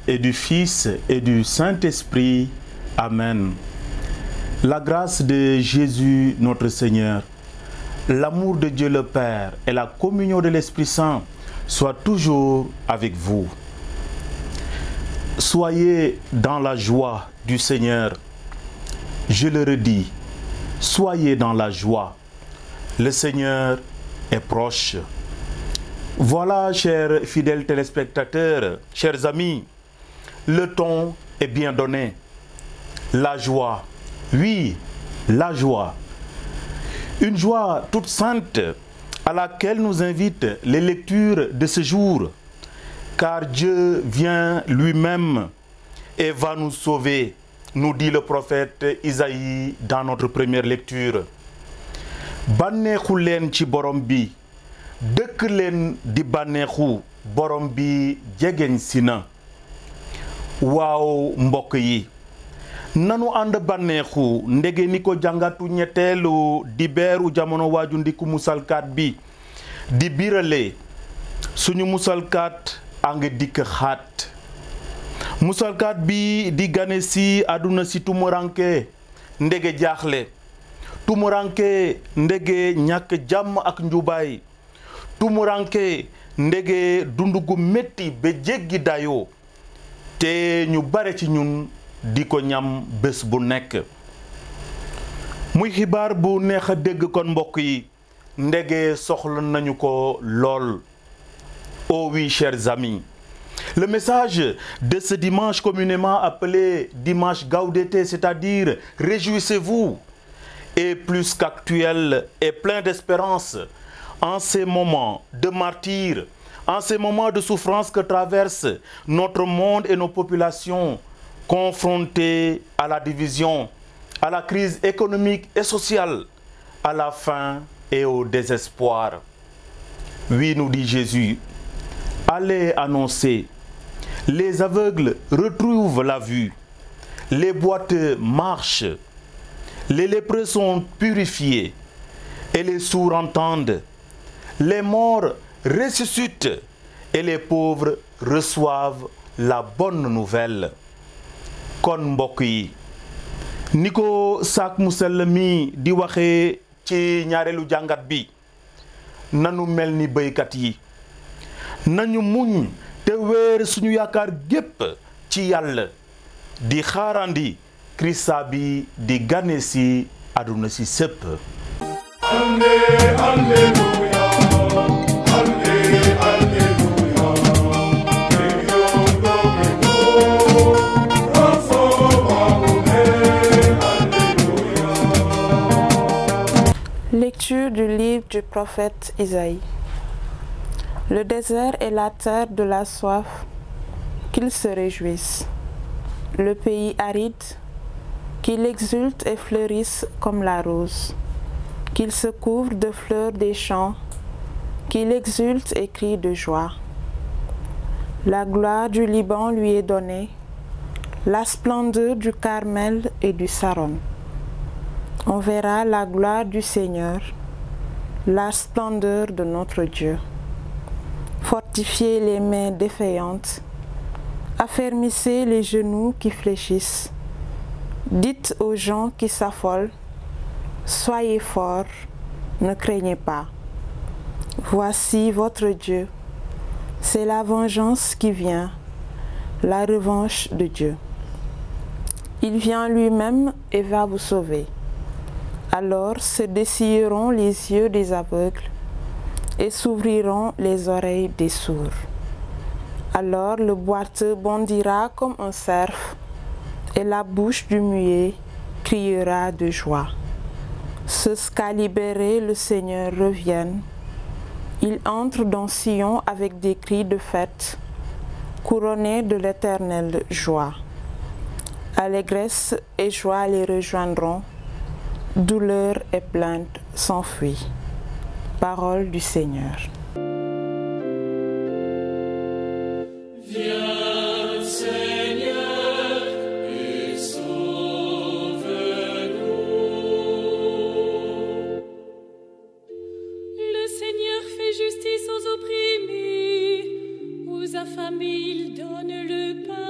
et du Fils et du Saint-Esprit. Amen. La grâce de Jésus notre Seigneur, l'amour de Dieu le Père et la communion de l'Esprit Saint soient toujours avec vous. Soyez dans la joie du Seigneur. Je le redis, soyez dans la joie. Le Seigneur est proche. Voilà, chers fidèles téléspectateurs, chers amis, le ton est bien donné. La joie, oui, la joie. Une joie toute sainte à laquelle nous invitent les lectures de ce jour, car Dieu vient lui-même et va nous sauver, nous dit le prophète Isaïe dans notre première lecture. Bànneexu leen ci borom bi, dëkk leen di bànneexu borom bi jegeñ si na. Waaw mbokk yi, nanu ànd bànneexu ndege ni ko jàngatu ñetteelu dibéeru jamono waaju ndiku musalkat bi di birale suñu musalkat a ngi dikk xaat. Musalkat bi di gane si àdduna si tumuranke ndege jaaxle, tumuranke ndege ñàkk jàmm ak njubaay, tumuranke ndege dundu gu metti ba jéggi dayoo te ñu bare ci ñun di ko ñam bés bu nekk. Muy xibaar bu neex a dégg kon mbokk yi, ndege soxla nañu ko lool. Oh oui, chers amis, le message de ce dimanche communément appelé dimanche Gaudete, c'est-à-dire réjouissez-vous, est plus qu'actuel et plein d'espérance en ces moments de martyre, en ces moments de souffrance que traverse notre monde et nos populations confrontées à la division, à la crise économique et sociale, à la faim et au désespoir. Oui, nous dit Jésus, allez annoncer, les aveugles retrouvent la vue, les boiteux marchent, les lépreux sont purifiés et les sourds entendent, les morts ressuscitent et les pauvres reçoivent la bonne nouvelle. Kon mbokk yi, ni ko saak mu sell mi di waxee ci ñaareelu jàngat bi, nanu mel ni béykat yi, nañu muñ te wéer suñu yaakaar gépp ci Yàlla di xaarandi Krista bi di gane si àdduna si sépp. Alléluia, alléluia, Lecture du livre du prophète Isaïe. Le désert est la terre de la soif, qu'ils se réjouissent. Le pays aride, qu'il exulte et fleurisse comme la rose, qu'il se couvre de fleurs des champs, qu'il exulte et crie de joie. La gloire du Liban lui est donnée, la splendeur du Carmel et du Saron. On verra la gloire du Seigneur, la splendeur de notre Dieu. Fortifiez les mains défaillantes, affermissez les genoux qui fléchissent. Dites aux gens qui s'affolent, soyez forts, ne craignez pas. Voici votre Dieu, c'est la vengeance qui vient, la revanche de Dieu. Il vient lui-même et va vous sauver. Alors se dessilleront les yeux des aveugles et s'ouvriront les oreilles des sourds. Alors le boiteux bondira comme un cerf et la bouche du muet criera de joie. Ceux qu'a libérés le Seigneur reviennent. Ils entrent dans Sion avec des cris de fête, couronnés de l'éternelle joie. Allégresse et joie les rejoindront. Douleur et plainte s'enfuient. Parole du Seigneur. Viens, Seigneur, et sauve-nous. Le Seigneur fait justice aux opprimés, aux affamés il donne le pain.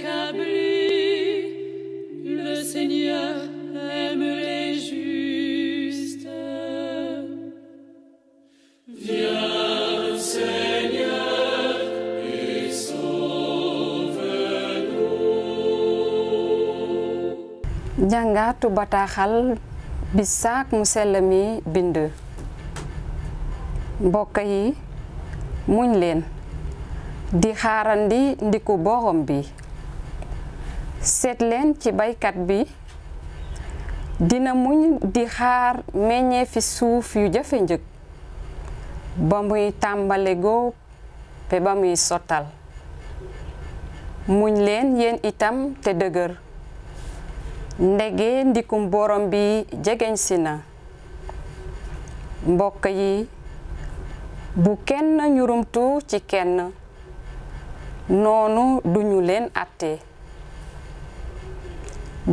accablés, le Seigneur aime les justes. Viens, Seigneur, et sauve-nous. jàngatu bataaxal bi saak mu sell mi bind. mbokk yi muñ leen di xaarandi ndiku borom bi. seet leen ci baykat bi dina muñ di xaar meññeefi suuf yu jafe njëg ba muy tàmbale góob te ba muy sottal. muñ leen yéen itam te dëgër ndege ndikum borom bi jegeñ si na. mbokk yi bu kenn ñurumtu ci kenn noonu duñu leen àtte.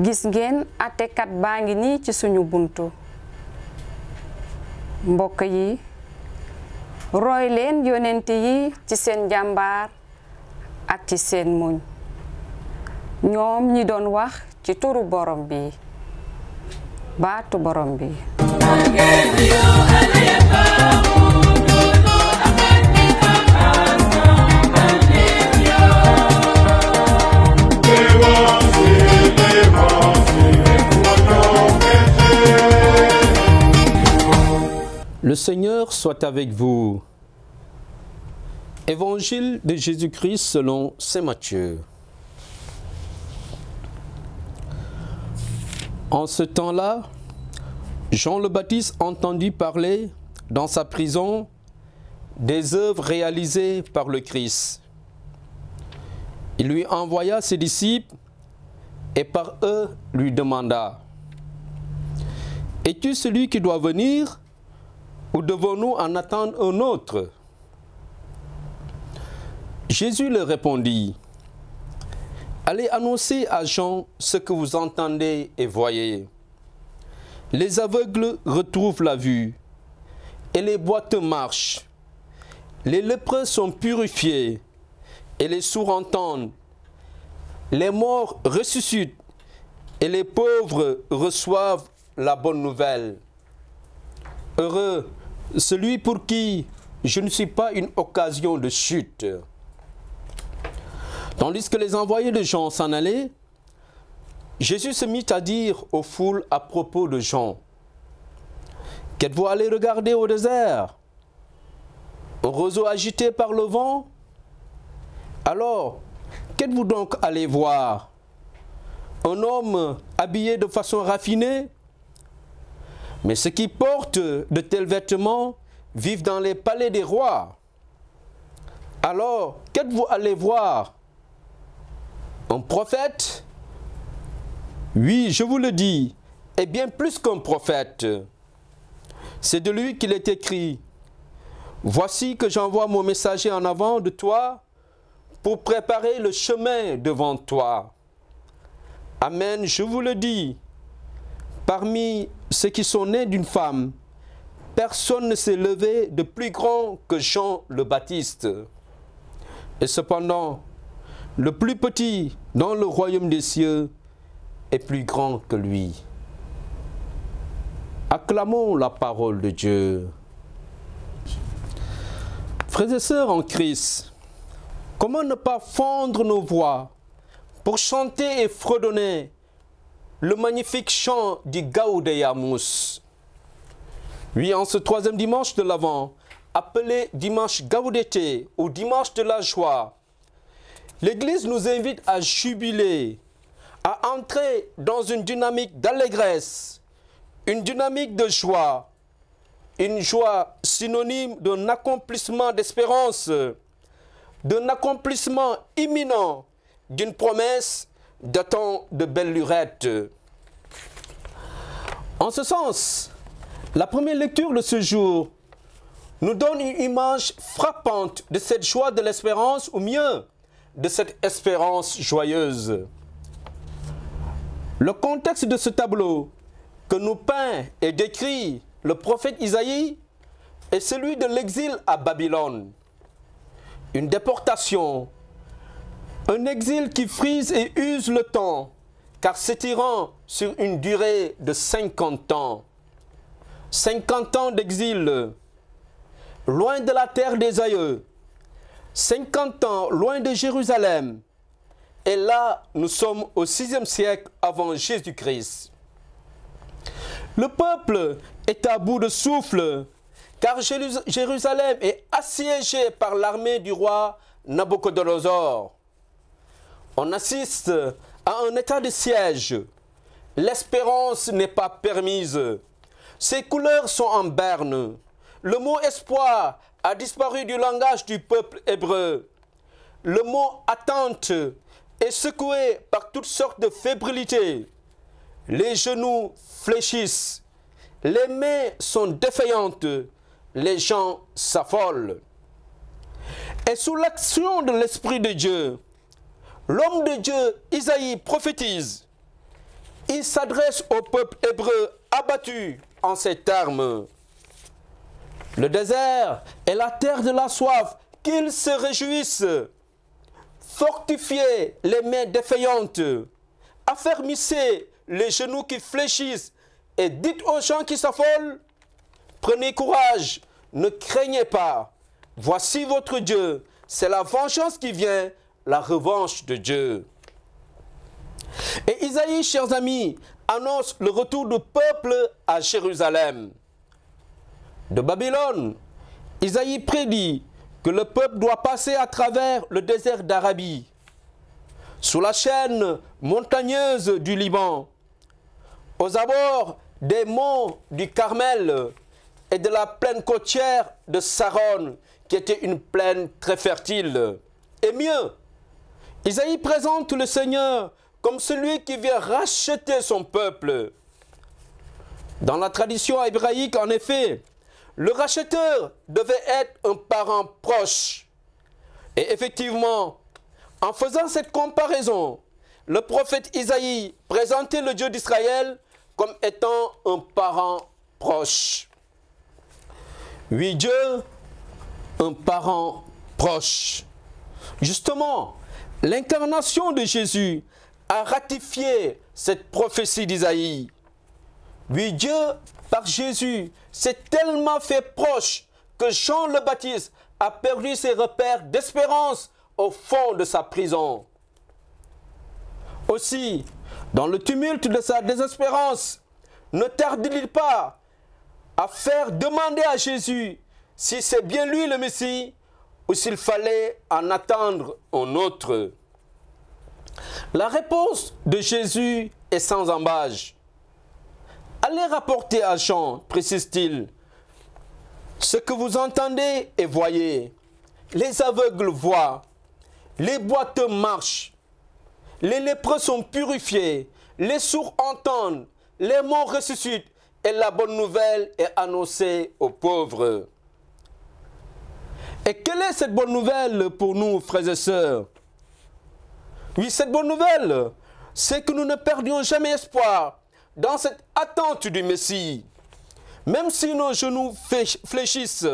gis ngeen àttekat baa ngi nii ci suñu buntu. mbokk yi roy leen yonent yi ci seen jàmbaar ak ci seen muñ. ñoom ñi doon wax ci turu borom bi. baatu borom bi. Le Seigneur soit avec vous. Évangile de Jésus-Christ selon saint Matthieu. En ce temps-là, Jean le Baptiste entendit parler dans sa prison des œuvres réalisées par le Christ. Il lui envoya ses disciples et par eux lui demanda: Es-tu celui qui doit venir ou devons-nous en attendre un autre? Jésus leur répondit: Allez annoncer à Jean ce que vous entendez et voyez. Les aveugles retrouvent la vue et les boiteux marchent. Les lépreux sont purifiés et les sourds entendent. Les morts ressuscitent et les pauvres reçoivent la bonne nouvelle. Heureux celui pour qui je ne suis pas une occasion de chute. Tandis que les envoyés de Jean s'en allaient, Jésus se mit à dire aux foules à propos de Jean: Qu'êtes-vous allés regarder au désert? Un roseau agité par le vent? Alors, qu'êtes-vous donc allés voir? Un homme habillé de façon raffinée? Mais ceux qui portent de tels vêtements vivent dans les palais des rois. Alors, qu'êtes-vous allés voir? Un prophète? Oui, je vous le dis, et bien plus qu'un prophète. C'est de lui qu'il est écrit: Voici que j'envoie mon messager en avant de toi pour préparer le chemin devant toi. Amen, je vous le dis, parmi ceux qui sont nés d'une femme, personne ne s'est levé de plus grand que Jean le Baptiste. Et cependant, le plus petit dans le royaume des cieux est plus grand que lui. Acclamons la parole de Dieu. Frères et sœurs en Christ, comment ne pas fendre nos voix pour chanter et fredonner le magnifique chant du Gaudeamus? Oui, en ce troisième dimanche de l'Avent, appelé dimanche Gaudete ou dimanche de la joie, l'Église nous invite à jubiler, à entrer dans une dynamique d'allégresse, une dynamique de joie, une joie synonyme d'un accomplissement d'espérance, d'un accomplissement imminent d'une promesse datant de belle lurette. En ce sens, la première lecture de ce jour nous donne une image frappante de cette joie de l'espérance, ou mieux, de cette espérance joyeuse. Le contexte de ce tableau que nous peint et décrit le prophète Isaïe est celui de l'exil à Babylone. Une déportation Un exil qui frise et use le temps, car s'étirant sur une durée de 50 ans. 50 ans d'exil, loin de la terre des aïeux. 50 ans loin de Jérusalem. Et là, nous sommes au 6e siècle avant Jésus-Christ. Le peuple est à bout de souffle, car Jérusalem est assiégée par l'armée du roi Nabuchodonosor. On assiste à un état de siège. L'espérance n'est pas permise. Ses couleurs sont en berne. Le mot espoir a disparu du langage du peuple hébreu. Le mot attente est secoué par toutes sortes de fébrilités. Les genoux fléchissent. Les mains sont défaillantes. Les gens s'affolent. Et sous l'action de l'Esprit de Dieu, l'homme de Dieu, Isaïe, prophétise. Il s'adresse au peuple hébreu abattu en ces termes. Le désert est la terre de la soif, qu'ils se réjouissent. Fortifiez les mains défaillantes, affermissez les genoux qui fléchissent et dites aux gens qui s'affolent, prenez courage, ne craignez pas. Voici votre Dieu, c'est la vengeance qui vient, la revanche de Dieu. Et Isaïe, chers amis, annonce le retour du peuple à Jérusalem. De Babylone, Isaïe prédit que le peuple doit passer à travers le désert d'Arabie, sous la chaîne montagneuse du Liban, aux abords des monts du Carmel et de la plaine côtière de Saron, qui était une plaine très fertile. Et mieux, Isaïe présente le Seigneur comme celui qui vient racheter son peuple. Dans la tradition hébraïque, en effet, le racheteur devait être un parent proche. Et effectivement, en faisant cette comparaison, le prophète Isaïe présentait le Dieu d'Israël comme étant un parent proche. Oui, Dieu, un parent proche. Justement, l'incarnation de Jésus a ratifié cette prophétie d'Isaïe. Oui, Dieu, par Jésus, s'est tellement fait proche que Jean le Baptiste a perdu ses repères d'espérance au fond de sa prison. Aussi, dans le tumulte de sa désespérance, ne tarde-t-il pas à faire demander à Jésus si c'est bien lui le Messie ou s'il fallait en attendre un autre. La réponse de Jésus est sans embâche. Allez rapporter à Jean, précise-t-il, ce que vous entendez et voyez. Les aveugles voient, les boiteux marchent, les lépreux sont purifiés, les sourds entendent, les morts ressuscitent et la bonne nouvelle est annoncée aux pauvres. Et quelle est cette bonne nouvelle pour nous, frères et sœurs? Oui, cette bonne nouvelle, c'est que nous ne perdions jamais espoir dans cette attente du Messie. Même si nos genoux fléchissent,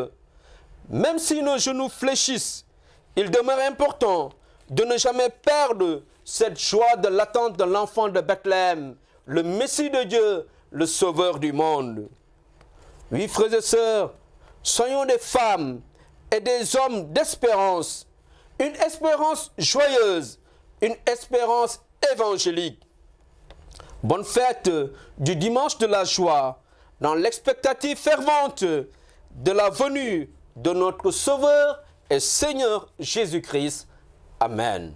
il demeure important de ne jamais perdre cette joie de l'attente de l'enfant de Bethléem, le Messie de Dieu, le Sauveur du monde. Oui, frères et sœurs, soyons des femmes et des hommes d'espérance, une espérance joyeuse, une espérance évangélique. Bonne fête du dimanche de la joie, dans l'expectative fervente de la venue de notre Sauveur et Seigneur Jésus-Christ. Amen.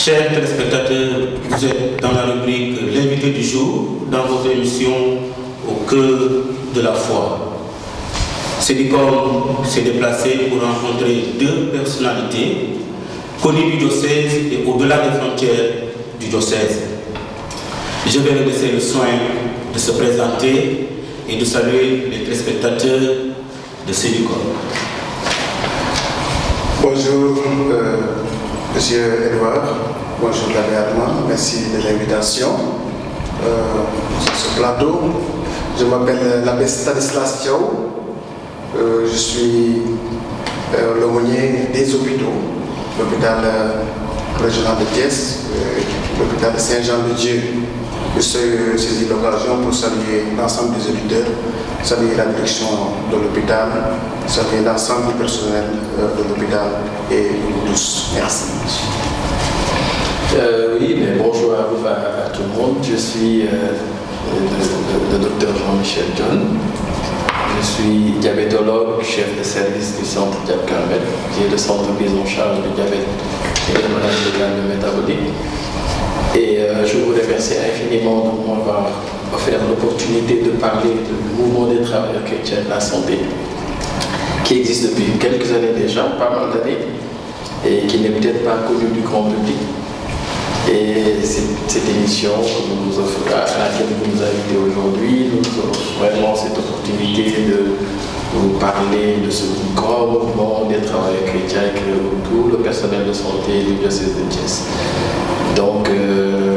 Chers téléspectateurs, vous êtes dans la rubrique L'invité du jour, dans votre émission Au cœur de la foi. Cédicom s'est déplacé pour rencontrer deux personnalités connues du diocèse et au-delà des frontières du diocèse. Je vais leur laisser le soin de se présenter et de saluer les téléspectateurs de Cédicom. Bonjour, Monsieur Edouard. Bonjour, l'abbé Armand. Merci de l'invitation sur ce plateau. Je m'appelle l'abbé Stanislas Thiaw. Je suis l'aumônier des hôpitaux, l'hôpital régional de Thiès, l'hôpital Saint-Jean-de-Dieu. Je saisis l'occasion pour saluer l'ensemble des auditeurs, saluer la direction de l'hôpital, saluer l'ensemble du personnel de l'hôpital et nous tous. Merci. Oui, mais bonjour à vous, à tout le monde. Je suis le docteur Jean-Michel John. Je suis diabétologue, chef de service du centre Diab-Carmel, qui est le centre prise en charge du diabète et des maladies métaboliques. Et je vous remercie infiniment de m'avoir offert l'opportunité de parler du mouvement des travailleurs chrétiens de la santé, qui existe depuis quelques années déjà, pas mal d'années, et qui n'est peut-être pas connu du grand public. Et cette émission à laquelle vous nous invitez aujourd'hui, nous avons vraiment cette opportunité de vous parler de ce grand mouvement des travailleurs chrétiens qui regroupe tout le personnel de santé du diocèse de Thiès. Donc,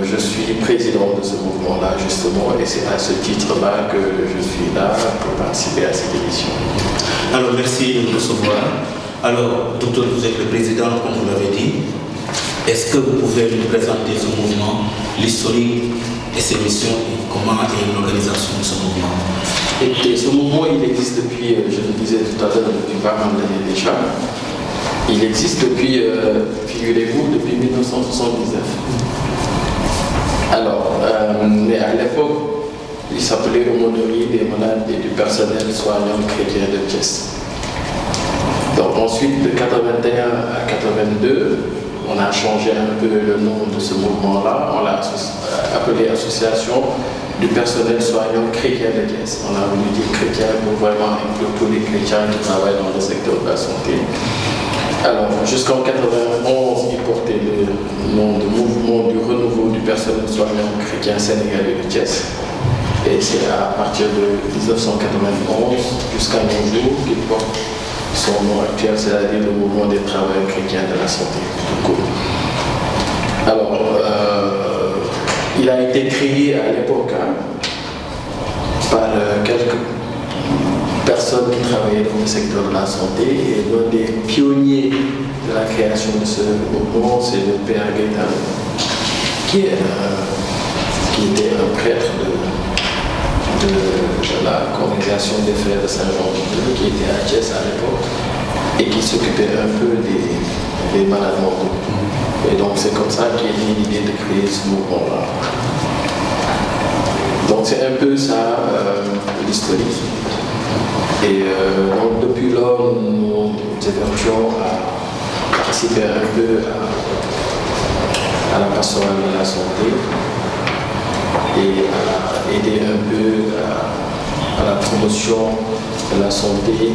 je suis président de ce mouvement-là, justement, et c'est à ce titre-là que je suis là pour participer à cette émission. Alors, merci de nous recevoir. Alors, docteur, vous êtes le président, comme vous l'avez dit. Est-ce que vous pouvez nous présenter ce mouvement, l'historique et ses missions, et comment est l'organisation de ce mouvement? Écoutez, ce mouvement, il existe depuis, je le disais tout à l'heure, depuis pas mal d'années déjà. Il existe depuis, figurez-vous, depuis 1979. Alors, mais à l'époque, il s'appelait Aumônerie des malades et du personnel soignant chrétien de Thiès. Donc ensuite, de 81 à 82, on a changé un peu le nom de ce mouvement-là. On l'a appelé Association du personnel soignant chrétien de Thiès. On a voulu dire chrétien pour vraiment inclure tous les chrétiens qui travaillent dans le secteur de la santé. Alors, jusqu'en 91, il portait le nom de Mouvement du renouveau du personnel soignant chrétien sénégalais de Thiès. Et c'est à partir de 1991 jusqu'à nos jours qu'il porte son nom actuel, c'est-à-dire le Mouvement des travailleurs chrétiens de la santé. Alors, il a été créé à l'époque par quelques personnes qui travaillaient dans le secteur de la santé, et l'un des pionniers de la création de ce mouvement, c'est le Père Gaëtan, qui était un prêtre de la congrégation des frères de Saint-Jean-de-Dieu, qui était à Thiès à l'époque, et qui s'occupait un peu des malades mentaux. Et donc c'est comme ça qu'est née l'idée de créer ce mouvement-là. Donc c'est un peu ça l'historique. Et donc depuis lors, nous évertuons à participer un peu à la pastorale de la santé et à aider un peu à la promotion de la santé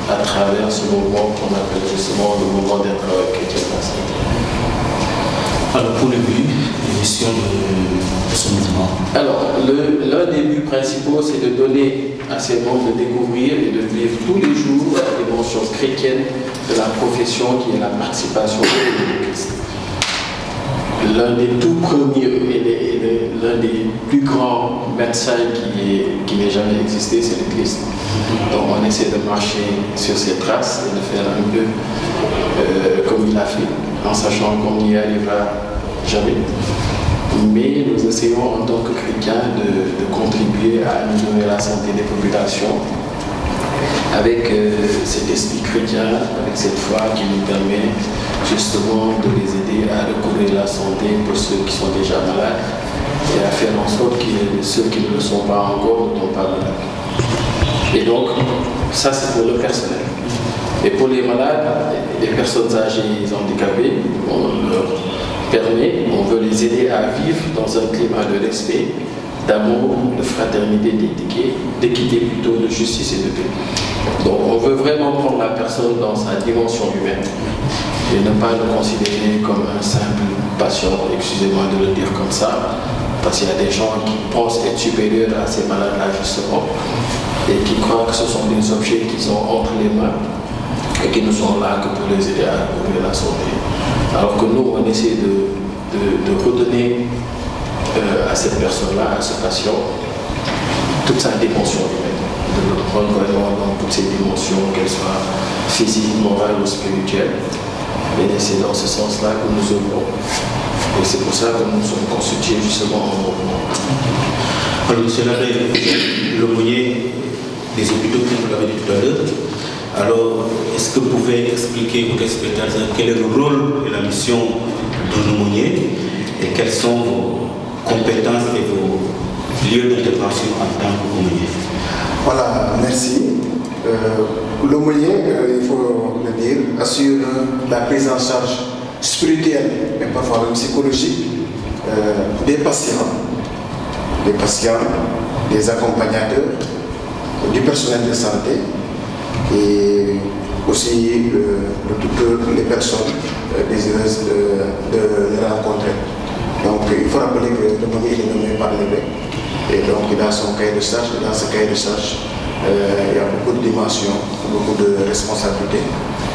à travers ce mouvement qu'on appelle justement le mouvement des travailleurs chrétiens de la santé. Alors pour le but, les missions de ce mouvement. Alors, l'un des buts principaux, c'est de donner à ces membres de découvrir et de vivre tous les jours la dimension chrétienne de la profession qui est la participation au Christ. L'un des tout premiers et l'un des plus grands médecins qui n'ait jamais existé, c'est le Christ. Donc on essaie de marcher sur ses traces et de faire un peu comme il a fait, en sachant qu'on n'y arrivera jamais. Mais nous essayons en tant que chrétiens de contribuer à améliorer la santé des populations avec cet esprit chrétien, avec cette foi qui nous permet justement de les aider à recouvrir la santé pour ceux qui sont déjà malades et à faire en sorte que ceux qui ne le sont pas encore ne tombent pas malades. Et donc, ça c'est pour le personnel. Et pour les malades, les personnes âgées et les handicapés, on leur permet, on veut les aider à vivre dans un climat de respect, d'amour, de fraternité, d'équité plutôt, de justice et de paix. Donc on veut vraiment prendre la personne dans sa dimension humaine et ne pas le considérer comme un simple patient, excusez-moi de le dire comme ça, parce qu'il y a des gens qui pensent être supérieurs à ces malades-là justement et qui croient que ce sont des objets qu'ils ont entre les mains et qui ne sont là que pour les aider à retrouver la santé. Alors que nous, on essaie de redonner à cette personne-là, à ce patient, toute sa dimension humaine, de le prendre vraiment dans toutes ses dimensions, qu'elles soient physiques, morales ou spirituelles. Et c'est dans ce sens-là que nous œuvrons. Et c'est pour ça que nous sommes constitués justement en mouvement. Alors, monsieur l'abbé, l'aumônier des hôpitaux, comme vous l'avez dit tout à l'heure, alors, est-ce que vous pouvez expliquer aux téléspectateurs quel est le rôle et la mission d'un aumônier et quelles sont vos compétences et vos lieux d'intervention en tant qu'aumônier? Voilà, merci. L'aumônier, il faut le dire, assure la prise en charge spirituelle et parfois même psychologique des patients, des accompagnateurs, du personnel de santé et aussi de toutes les personnes désireuses de les rencontrer. Donc il faut rappeler que l'aumônier est nommé par l'évêque et donc il a son cahier de charge. Dans ce cahier de charge, il y a beaucoup de dimensions, beaucoup de responsabilités,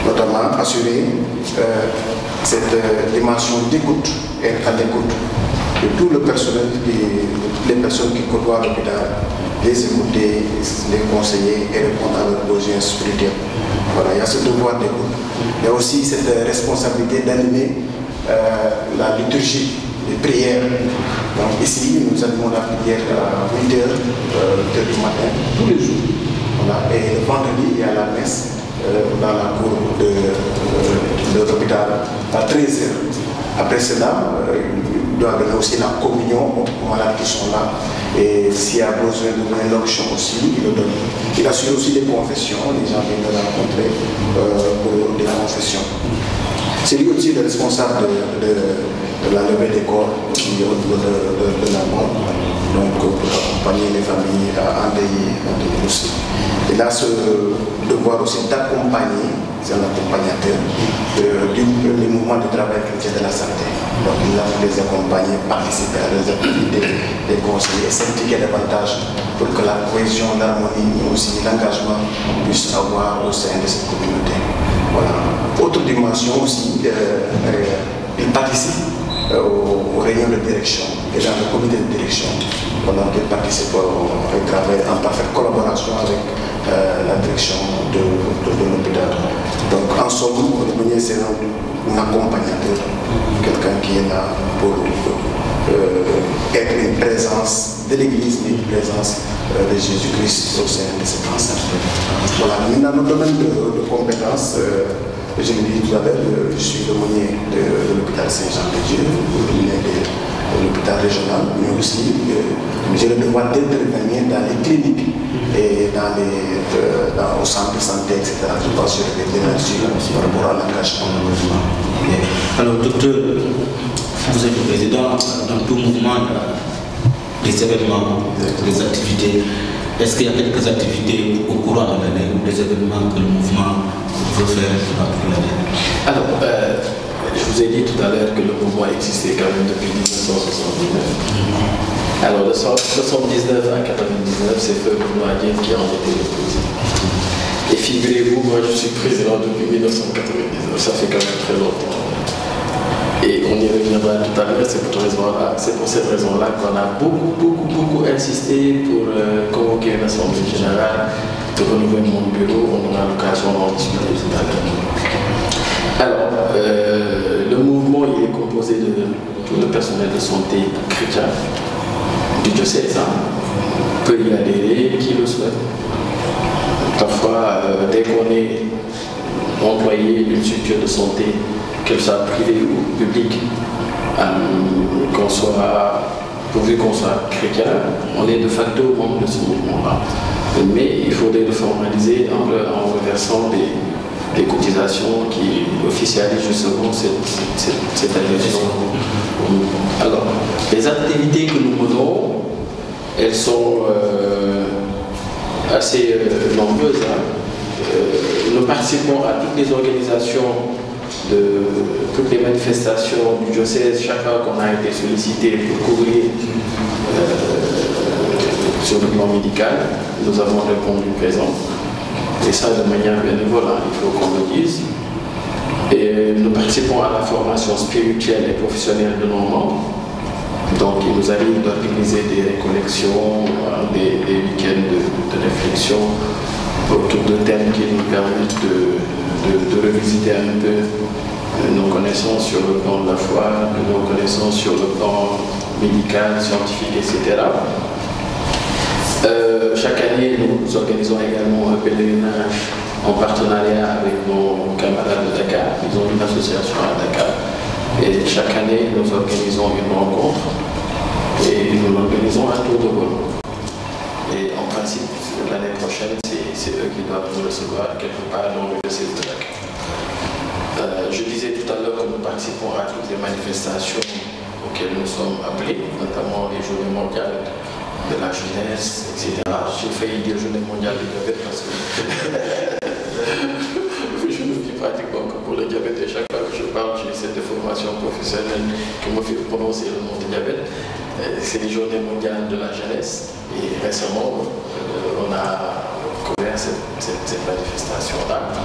notamment assurer cette dimension d'écoute et à l'écoute de tout le personnel, les personnes qui côtoient l'hôpital, les écouter, les conseiller et répondre à leurs besoins spirituels. Voilà, il y a ce devoir d'écoute. Il y a aussi cette responsabilité d'animer la liturgie, les prières. Donc ici, nous animons la prière à 8h du matin, tous les jours. Voilà. Et le vendredi, il y a la messe dans la cour de l'hôpital à 13h. Après cela, il doit donner aussi la communion aux malades qui sont là. Et s'il y a besoin de donner l'onction aussi, il le donne. Il assure aussi des confessions, les gens viennent le rencontrer pour des confessions. C'est lui aussi le responsable de la levée des corps au niveau de la mort, donc pour accompagner les familles endeuillées aussi. Il a ce devoir aussi d'accompagner, c'est un accompagnateur, du mouvement de travail chrétien de la santé. Donc il a les accompagner, participer à leurs activités, les conseiller, s'impliquer davantage pour que la cohésion, l'harmonie, mais aussi l'engagement puisse avoir au sein de cette communauté. Voilà. Autre dimension aussi, il participe aux réunions de direction et dans le comité de direction. Voilà, il participe et travaille en parfaite collaboration avec la direction de l'hôpital. Donc en somme, l'aumônier c'est un accompagnateur, quelqu'un qui est là pour être une présence de l'Église et une présence de Jésus-Christ au sein de cette enceinte. Voilà, maintenant nos domaines de compétences, je l'ai dit tout à l'heure, je suis l'aumônier de l'hôpital Saint-Jean-de-Dieu, de l'hôpital régional, mais aussi j'ai le devoir d'intervenir dans les cliniques et au centre de santé, etc. Je pense que je vais là-dessus par rapport à l'engagement. Alors, docteur, vous êtes le président dans tout mouvement des événements, des activités. Est-ce qu'il y a quelques activités au courant de l'année ou des événements que le mouvement veut faire pour l'année? Alors, je vous ai dit tout à l'heure que le mouvement existait quand même depuis 1979. Alors, de 1979 à 1999, c'est Feu Boumadier qui en était le président. Et figurez-vous, moi je suis président depuis 1999, ça fait quand même très longtemps. Et on y reviendra tout à l'heure, c'est pour cette raison-là qu'on a beaucoup insisté pour convoquer une assemblée générale de renouvellement du bureau. On aura l'occasion d'en discuter tout à l'heure. Alors, le mouvement il est composé de tout le personnel de santé chrétien du diocèse, peut y adhérer qui le souhaite. Parfois, dès qu'on est employé d'une structure de santé, qu'elle soit privée ou publique, pourvu qu'on soit chrétien, on est de facto membre de ce mouvement-là. Mais il faudrait le formaliser en reversant des cotisations qui officialisent justement cette adhésion. Alors, les activités que nous menons, elles sont assez nombreuses. Nous participons à toutes les organisations de toutes les manifestations du diocèse chaque fois qu'on a été sollicité pour couvrir sur le plan médical. Nous avons répondu présent. Et ça de manière bénévole, hein, il faut qu'on le dise. Et nous participons à la formation spirituelle et professionnelle de nos membres. Donc il nous arrive d'organiser des récollections, des week-ends de réflexion autour de thèmes qui nous permettent de revisiter un peu nos connaissances sur le plan de la foi, nos connaissances sur le plan médical, scientifique, etc. Chaque année, nous organisons également un pèlerinage en partenariat avec nos camarades de Dakar. Ils ont une association à Dakar. Et chaque année, nous organisons une rencontre et nous organisons un tour de rôle. Et en principe, l'année prochaine, c'est eux qui doivent nous recevoir quelque part dans le diocèse de Dakar. Je disais tout à l'heure que nous participons à toutes les manifestations auxquelles nous sommes appelés, notamment les journées mondiales de la jeunesse, etc. J'ai failli dire journée mondiale du diabète parce que je ne vis pratiquement que pour le diabète et chaque fois que je parle, j'ai cette formation professionnelle qui me fait prononcer le nom du diabète. C'est les journées mondiales de la jeunesse et récemment on a couvert cette manifestation-là.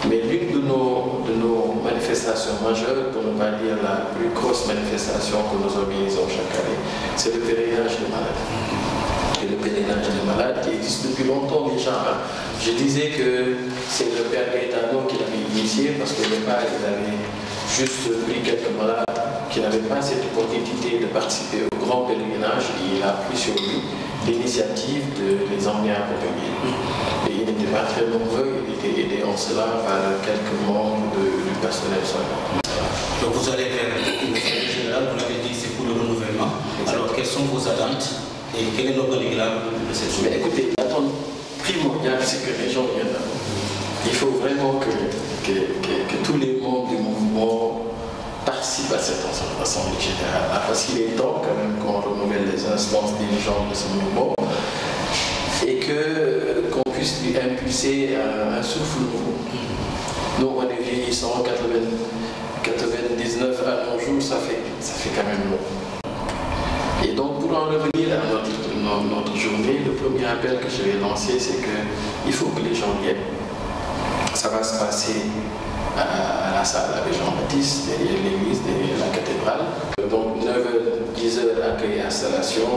Mais l'une de nos manifestations majeures, pour ne pas dire la plus grosse manifestation que nous organisons chaque année, c'est le pèlerinage des malades. Et le pèlerinage des malades qui existe depuis longtemps déjà. Je disais que c'est le père Gaetano qui l'avait initié parce que le père il avait juste pris quelques malades qui n'avaient pas cette opportunité de participer au grand pèlerinage et il a pris sur lui l'initiative de les emmener à Montpellier. Et il n'était pas très nombreux, il était aidé en cela par quelques membres du personnel soignant. Donc vous allez faire une assemblée générale, vous l'avez dit, c'est pour le renouvellement. Alors quelles sont vos attentes et quel est l'organigramme de cette journée? Mais écoutez, l'attente primordiale, c'est que les gens viennent. Il faut vraiment que tous les membres du mouvement participent à cette assemblée générale. Parce qu'il est temps quand même qu'on renouvelle les instances dirigeantes de ce mouvement et qu'on puisse lui impulser un souffle nouveau. Nous, on est vieillissants, 99 à nos jours, ça fait quand même long. Et donc, pour en revenir à notre journée, le premier appel que je vais lancer, c'est qu'il faut que les gens viennent. Ça va se passer à la salle avec Jean-Baptiste, derrière l'église, derrière la cathédrale. Donc 9h, 10h, accueil et installation.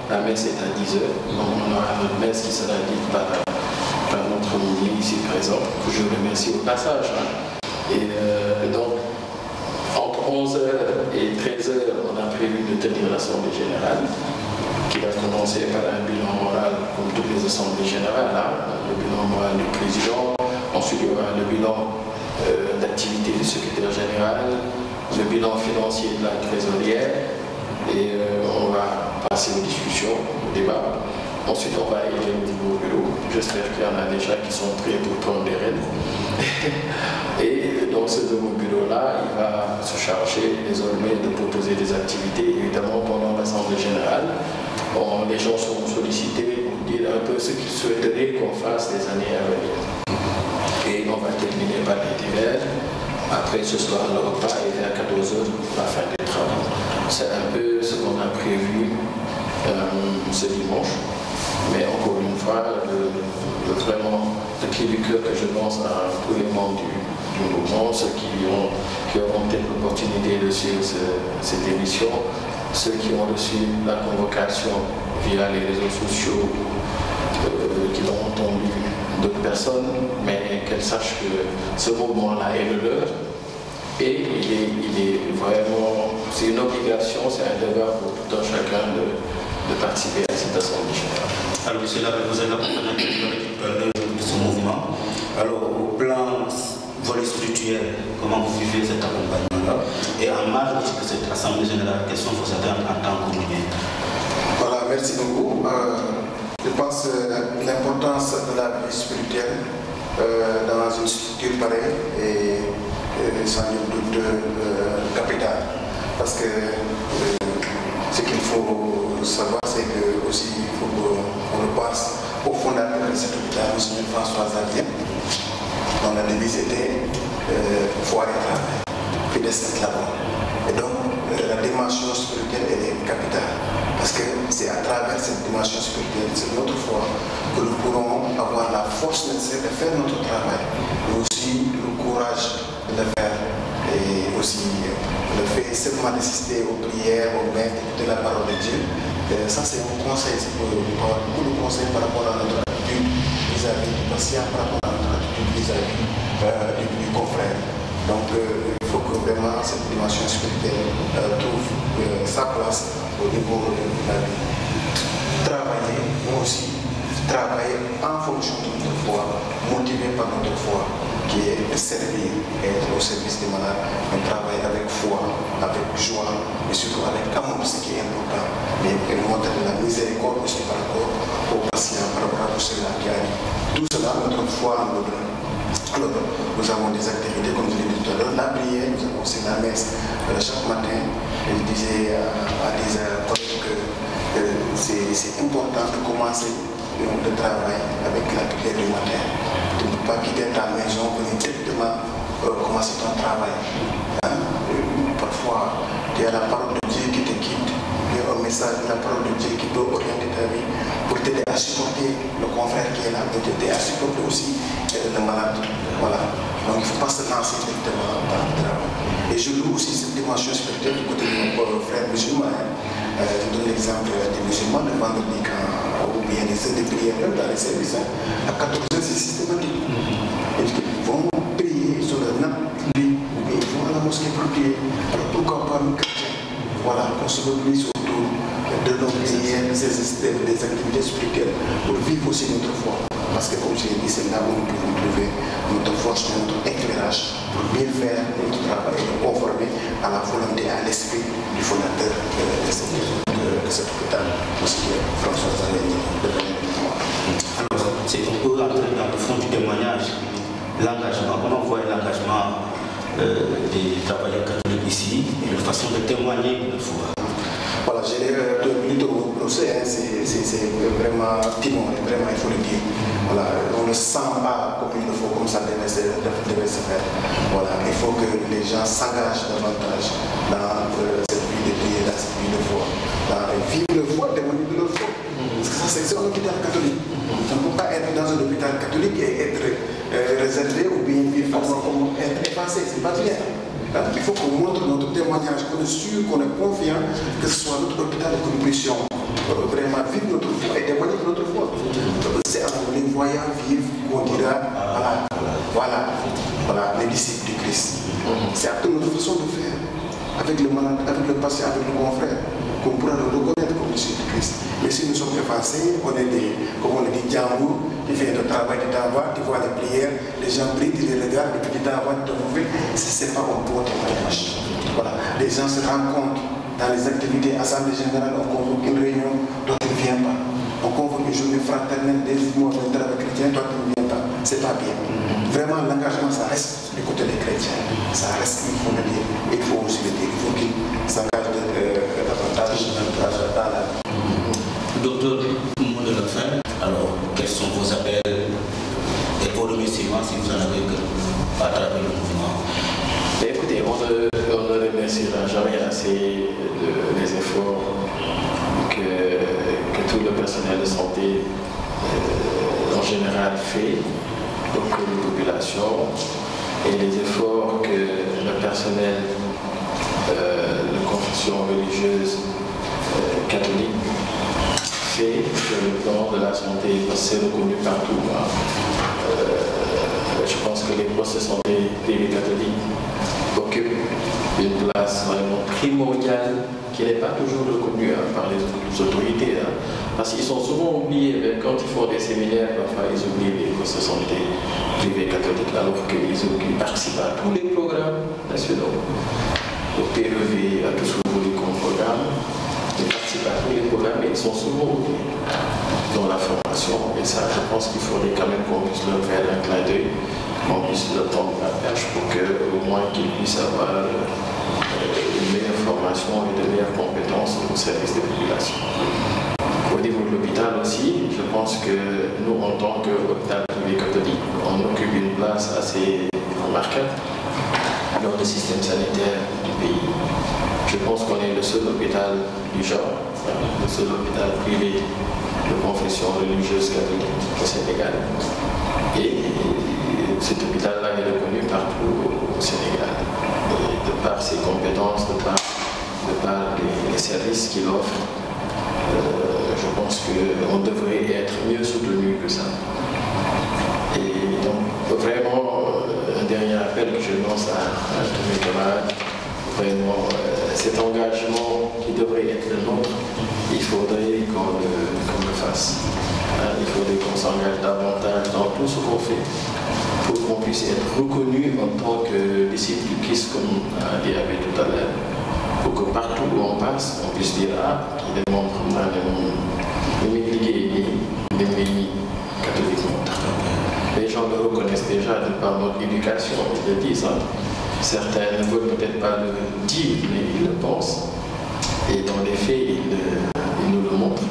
La messe est à 10h. Donc on aura notre messe qui sera dite par notre ministre ici présent, que je remercie au passage. Et donc, entre 11h et 13h, on a prévu de tenir l'Assemblée générale, qui va commencer par un bilan moral, comme toutes les assemblées générales, le bilan moral du président. Ensuite, il y aura le bilan d'activité du secrétaire général, le bilan financier de la trésorière, et on va passer aux discussions, au débat. Ensuite, on va élire le nouveau bureau. J'espère qu'il y en a déjà qui sont prêts pour prendre les rênes. Et donc, ce nouveau bureau-là, il va se charger désormais de proposer des activités. Évidemment, pendant l'Assemblée générale, les gens sont sollicités pour dire un peu ce qu'ils souhaiteraient qu'on fasse les années à venir. Et on va terminer par les divers. Après ce soir, le repas et vers 14h, la fin des travaux. C'est un peu ce qu'on a prévu ce dimanche. Mais encore une fois, vraiment, le cri du cœur que je pense à tous les membres du mouvement, ceux qui auront peut-être l'opportunité de suivre cette émission, ceux qui ont reçu la convocation via les réseaux sociaux, qui l'ont entendu d'autres personnes, mais qu'elles sachent que ce mouvement-là est le leur et il est vraiment, c'est une obligation, c'est un devoir pour tout un chacun de participer à cette assemblée générale. Alors, monsieur Labe, vous êtes l'accompagnant de ce mouvement. Alors, au plan volet spirituel, comment vous vivez cet accompagnement-là? Et en marge de cette assemblée générale, quelles sont vos attentes en tant que communien? Voilà, merci beaucoup. Je pense que l'importance de la vie spirituelle dans une structure pareille est sans doute capitale. Parce que ce qu'il faut savoir, c'est que aussi il faut qu'on repasse au fondateur de cet hôpital, M. François Xavier, dont la devise était foi et travail, fides labor. Et donc la dimension spirituelle elle est capitale. Parce que c'est à travers cette dimension dimension spirituelle, c'est notre foi que nous pourrons avoir la force nécessaire de faire notre travail, mais aussi le courage de le faire. Et aussi le fait seulement d'assister aux prières, aux messes, d'écouter la parole de Dieu. Ça, c'est un conseil, c'est beaucoup de conseils par rapport à notre attitude vis-à-vis du patient, par rapport à notre attitude vis-à-vis du confrère. Donc, il faut que vraiment cette dimension spirituelle trouve sa place au niveau de la vie. Travailler, mais aussi travailler en fonction de notre foi, motivé par notre foi, qui est de servir et être au service des malades, mais travailler avec foi, avec joie, et surtout avec amour, ce qui est important, mais montrer de la miséricorde aussi par rapport aux patients, par rapport à ceux-là qui arrivent. Tout cela, notre foi nous donne. Alors, nous avons des activités, comme je l'ai dit tout à l'heure, la prière, nous avons aussi la messe chaque matin. Je disais à des collègues que c'est important de commencer le travail avec la prière du matin. De ne pas quitter ta maison, venir directement commencer ton travail. Parfois, il y a la parole de Dieu qui te quitte, il y a un message de la parole de Dieu qui peut orienter ta vie pour t'aider à supporter le confrère qui est là, pour t'aider à supporter aussi le malade. Voilà. Donc il ne faut pas se lancer directement dans le travail. Et je loue aussi cette dimension spirituelle du côté de nos frères musulmans. Je donne l'exemple des musulmans le vendredi ou bien les heures de prière, même dans les services. À 14h, c'est systématique. Ils vont prier sur leur nappe, ou bien ils vont à la mosquée pour prier. Alors pourquoi pas nous chrétiens? Voilà, qu'on se mobilise autour de nos prières, de ces systèmes, des activités spirituelles pour vivre aussi notre foi. Parce que comme je l'ai dit, c'est là où nous pouvons trouver notre force, notre éclairage pour bien faire notre travail et nous conformer à la volonté et à l'esprit du fondateur de cet hôpital, Monsieur François Zanéni, de Bénin. Alors, c'est un peu rentrer dans le fond du témoignage, l'engagement, comment on voit l'engagement des travailleurs catholiques ici et la façon de témoigner de notre foi. Voilà, je l'ai plutôt au procès, c'est vraiment timon, vraiment il faut le dire. Voilà, on ne sent pas comme il le faut, comme ça devait se faire. Voilà, il faut que les gens s'engagent davantage dans cette vie de prière, dans cette vie de foi. Vivre le foi, témoigner de leur foi. Parce que ça, c'est un hôpital catholique. On ne peut pas être dans un hôpital catholique et être réservé ou bien vivre comme être effacé, c'est pas bien. Il faut qu'on montre notre témoignage, qu'on est sûr, qu'on est confiant, que ce soit notre hôpital de puissions vraiment vivre notre foi et témoigner de notre foi. C'est en les voyant vivre qu'on dira voilà, les disciples du Christ. C'est à notre façon de faire, avec le malade, avec le patient, avec le confrère, qu'on pourra le reconnaître comme disciples du Christ. Mais si nous sommes effacés, on est des, comme on le dit, Djambour, qui fait le travail, tu t'envoies, tu vois les prières, les gens prient, tu les regardes, et puis tu t'envoies, tu te fais. Ce n'est pas un bon témoignage. Voilà. Les gens se rencontrent dans les activités, assemblée générale, on convoque une réunion, toi tu ne viens pas. On convoque une journée fraternelle des mois de travail chrétien, toi tu ne viens pas. C'est pas bien. Vraiment, l'engagement, ça reste du côté des chrétiens. Ça reste, il faut le dire. Il faut aussi le dire. Il faut qu'ils s'engagent davantage dans la vie. Docteur, mot de la fin, alors quels sont vos appels et vos remerciements si vous en avez à travers le mouvement? Écoutez, on ne remerciera jamais assez des efforts que tout le personnel de santé en général fait auprès des populations et les efforts que le personnel de confession religieuse catholique fait sur le plan de la santé, parce que c'est reconnu partout. Je pense que les postes de santé privés catholiques occupent une place vraiment primordiale qui n'est pas toujours reconnue par les autorités. Parce qu'ils sont souvent oubliés, même quand ils font des séminaires, parfois ils oublient les postes de santé privés catholiques, alors qu'ils participent à tous les programmes nationaux. Au PEV, à tout ce que vous voulez comme programme. Ils participent à tous les programmes et ils sont souvent oubliés dans la formation. Et ça, je pense qu'il faudrait quand même qu'on puisse leur faire un clin d'œil, qu'on puisse leur tendre la perche pour qu'au moins qu'ils puissent avoir une meilleure formation et de meilleures compétences au service des populations. Au niveau de l'hôpital aussi, je pense que nous, en tant qu'hôpital privé catholique, on occupe une place assez remarquable dans le système sanitaire du pays. Je pense qu'on est le seul hôpital du genre, le seul hôpital privé de confession religieuse catholique au Sénégal. Et cet hôpital-là est reconnu partout au Sénégal. Et de par ses compétences, de par les services qu'il offre, je pense qu'on devrait être mieux soutenu que ça. Et donc, vraiment, un dernier appel que je lance à tous mes camarades, vraiment, cet engagement qui devrait être le nôtre, il faudrait qu'on le fasse. Il faudrait qu'on s'engage davantage dans tout ce qu'on fait pour qu'on puisse être reconnu en tant que disciple du Christ, comme dit Abbé tout à l'heure, pour que partout où on passe, on puisse dire qu'il est membre de l'église catholique. Les gens le reconnaissent déjà de par notre éducation, ils le disent. Certains ne veulent peut-être pas le dire, mais ils le pensent. Et dans les faits, ils nous le montrent.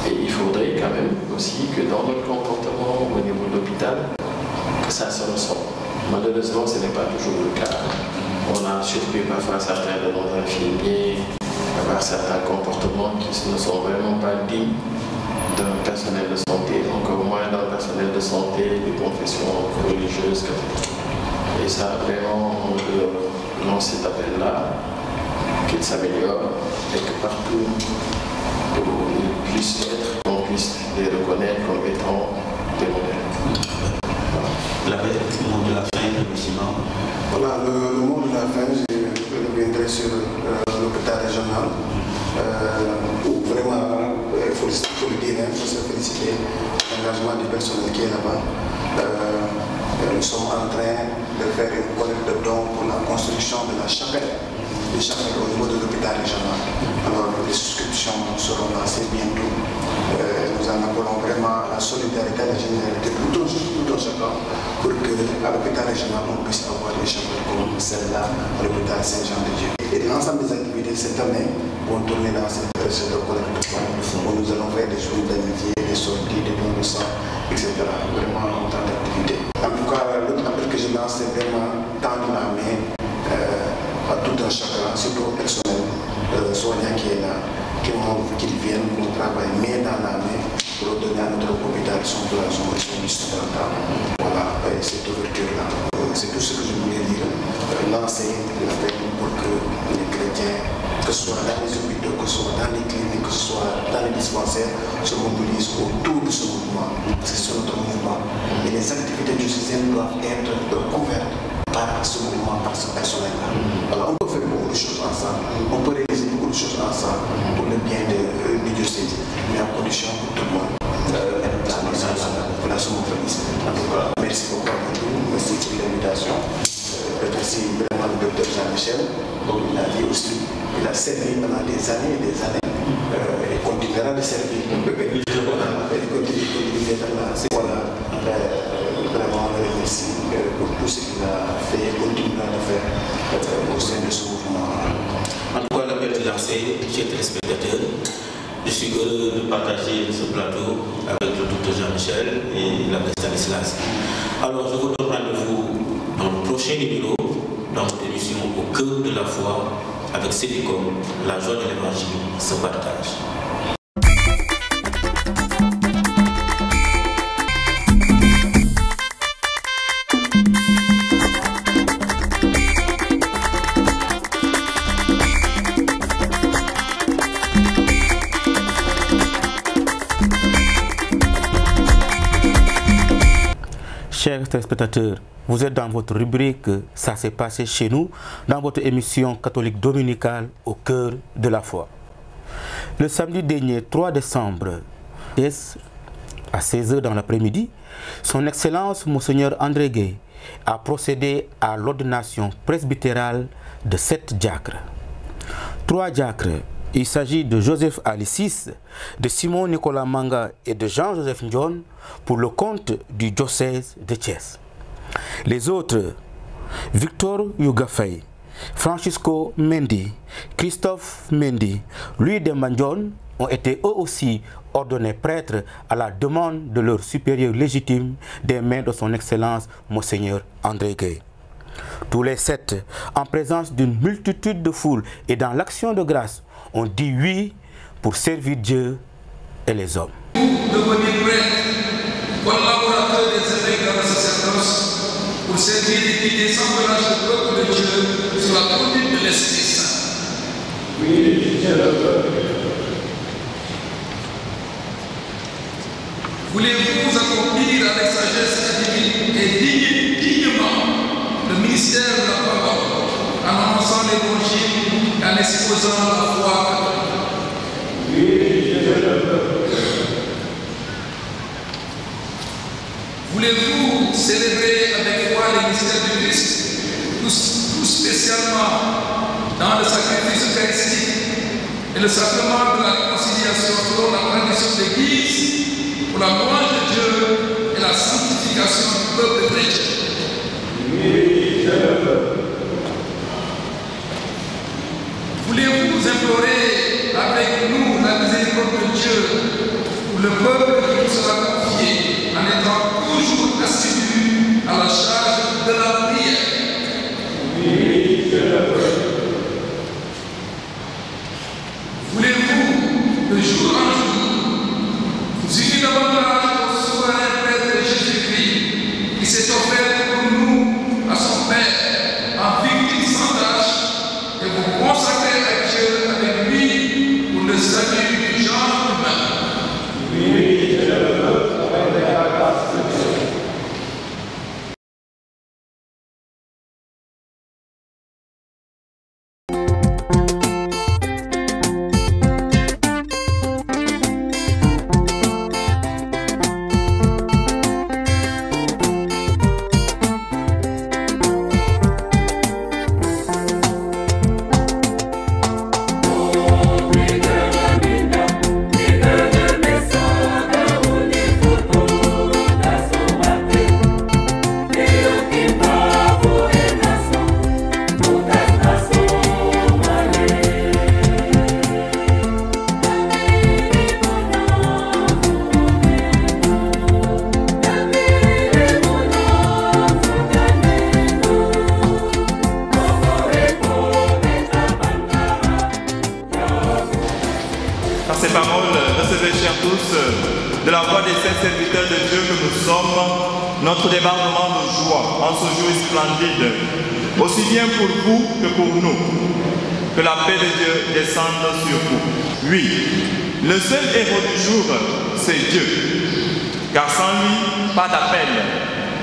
Et il faudrait quand même aussi que dans notre comportement au niveau de l'hôpital, que ça se ressent. Malheureusement, ce n'est pas toujours le cas. On a surpris parfois certains de nos infirmiers avoir certains comportements qui ne sont vraiment pas dignes d'un personnel de santé, encore moins d'un personnel de santé de confession religieuse catholique. Et ça, vraiment, on veut lancer cet appel-là, qu'il s'améliore et que partout où ils puissent être, qu'on puisse les reconnaître comme étant des modèles. Le mot de la fin, le président. Voilà, le mot de la fin, je reviendrai sur l'hôpital régional, où vraiment, il faut le dire, il faut se féliciter de l'engagement du personnel qui est là-bas. Nous sommes en train de faire une collecte de dons pour la construction de la chapelle au niveau de l'hôpital régional. Alors, les souscriptions seront lancées bientôt. Nous en appelons vraiment à la solidarité, à la généralité, tout un chacun, pour qu'à l'hôpital régional, on puisse avoir des chapelles comme celle-là, à l'hôpital Saint-Jean-de-Dieu. Et l'ensemble des activités cette année vont tourner dans cette période de collecte de fonds, où nous allons faire des jours d'amitié, des sorties, des dons de sang, etc. Vraiment, autant d'activités. En tout cas, l'autre appel que je lance, c'est vraiment tendre la main à tout un chacun, surtout au personnel soignant qui est là, qu'ils viennent pour travailler main dans la main pour donner à notre hôpital son mission d'entendre. Voilà, cette ouverture-là. C'est tout ce que je voulais dire. Lancer l'appel pour que les chrétiens, que ce soit dans les hôpitaux, que ce soit dans les cliniques, que ce soit dans les dispensaires, se mobilisent autour de ce mouvement. Parce que c'est notre mouvement. Et les activités diocésaines doivent être couvertes par ce mouvement, par ce personnel-là. Alors on peut faire beaucoup de choses ensemble, on peut réaliser beaucoup de choses ensemble pour le bien du diocèse, mais à condition pour tout le monde. Voilà ce mouvement. En tout cas, merci beaucoup à vous, merci pour l'invitation. Merci vraiment le docteur Jean-Michel, comme il a dit aussi, il a servi pendant des années et des années, et continuera de servir. Il continue d'être là. Voilà. Vraiment, on le remercie pour tout ce qu'il a fait et continuera de faire au sein de ce mouvement. En tout cas, l'appel est lancé, chers téléspectateurs. Je suis heureux de partager ce plateau avec le docteur Jean-Michel et l'abbé Stanislas. Alors, je vous donne rendez-vous dans le prochain numéro, dans votre émission Au cœur de la foi, avec Cédicom, la joie de l'évangile se partage. Chers téléspectateurs, vous êtes dans votre rubrique « Ça s'est passé chez nous » dans votre émission catholique dominicale Au cœur de la foi. Le samedi dernier 3 décembre, à 16h dans l'après-midi, son Excellence Monseigneur André Gueye a procédé à l'ordination presbytérale de 7 diacres. 3 diacres, il s'agit de Joseph Alicis, de Simon Nicolas Manga et de Jean-Joseph Ndion pour le compte du diocèse de Thiès. Les autres, Victor Yougafay, Francisco Mendy, Christophe Mendy, Louis Dembandion ont été eux aussi ordonnés prêtres à la demande de leur supérieur légitime des mains de son Excellence Monseigneur André Gueye. Tous les 7, en présence d'une multitude de foules et dans l'action de grâce, ont dit oui pour servir Dieu et les hommes. Devenir prêtre, collaborateur des évêques dans le sacerdoce, pour servir et guider sans relâche le peuple de Dieu sur la conduite de l'Esprit Saint. Oui, Dieu le veut. Voulez-vous accomplir avec sagesse divine et dignement le ministère de la parole, en annonçant l'évangile et en exposant la foi catholique? Oui, Dieu le veut. Voulez-vous célébrer avec foi les mystères du Christ, tout spécialement dans le sacrifice eucharistique et le sacrement de la réconciliation selon la tradition de l'Église, pour la gloire de Dieu et la sanctification du peuple chrétien? Oui, je le veux. Voulez-vous implorer avec nous la miséricorde de Dieu pour le peuple qui vous sera confié, en étant toujours assidu à la charge de la prière? Oui, je le veux. Voulez-vous, de jour en jour, vous unir davantage au souverain Prêtre Jésus-Christ, qui s'est offert pour nous à son Père, en victime sans tâche, et vous consacrer à Dieu avec lui pour le salut du genre humain? Oui, je le veux. Ces paroles, recevez, chers tous, de la voix des saints serviteurs de Dieu que nous sommes, notre débordement de joie en ce jour splendide, aussi bien pour vous que pour nous. Que la paix de Dieu descende sur vous. Oui, le seul héros du jour, c'est Dieu. Car sans lui, pas d'appel.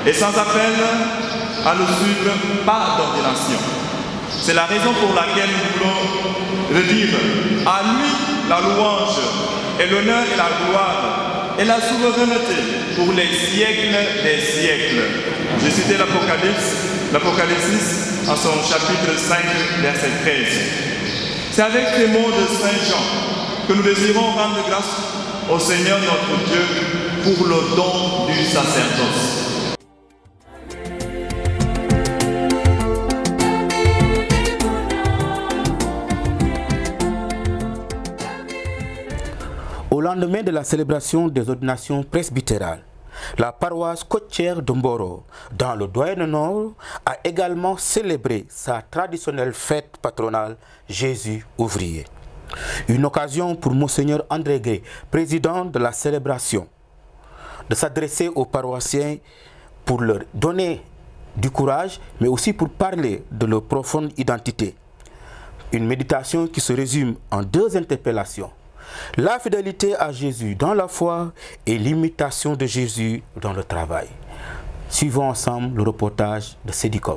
Et sans appel, à le suivre, pas d'ordination. C'est la raison pour laquelle nous voulons redire à lui la louange et l'honneur et la gloire et la souveraineté pour les siècles des siècles. J'ai cité l'Apocalypse en son chapitre 5, verset 13. C'est avec ces mots de Saint Jean que nous désirons rendre grâce au Seigneur notre Dieu pour le don du sacerdoce. Au lendemain de la célébration des ordinations presbytérales, la paroisse côtière de Mboro, dans le Doyen Nord, a également célébré sa traditionnelle fête patronale Jésus ouvrier. Une occasion pour Monseigneur André Gay, président de la célébration, de s'adresser aux paroissiens pour leur donner du courage, mais aussi pour parler de leur profonde identité. Une méditation qui se résume en 2 interpellations. La fidélité à Jésus dans la foi et l'imitation de Jésus dans le travail. Suivons ensemble le reportage de Sédicom.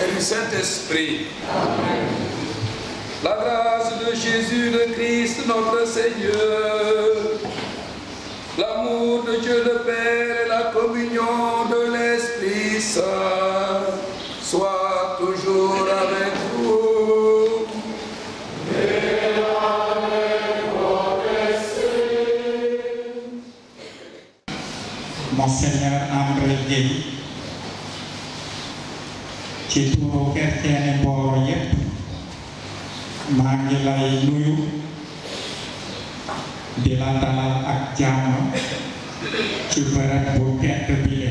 et du Saint-Esprit. La grâce de Jésus le Christ notre Seigneur, l'amour de Dieu le Père et la communion de l'Esprit Saint soient toujours avec vous. Et avec votre esprit. Monseigneur André Gueye ci turu chrétien Mboro yépp maa ngi lay nuyu di la dalal ak jàmm ci bërëb bu tedd bi le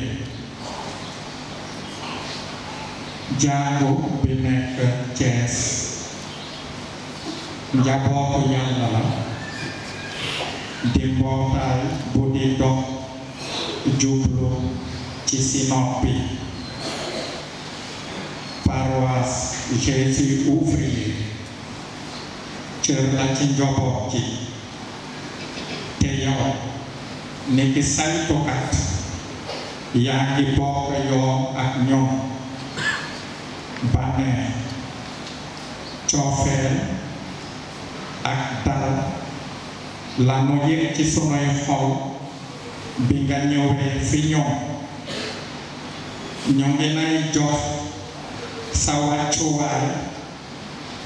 jàngu bi nekk Thiès njabootu Yàlla la di mbootaay bu di dox jublu ci synode bi paroisse Jésus ouvrier cër la ci njaboot ji te yow ni ki saytukat yaa ngi bokk yoon ak ñoom bànneex coofeel ak dal la nu yëg ci sunuy xol bi nga ñëwee fi ñoom ñu ngi lay jox sa wàccuwaay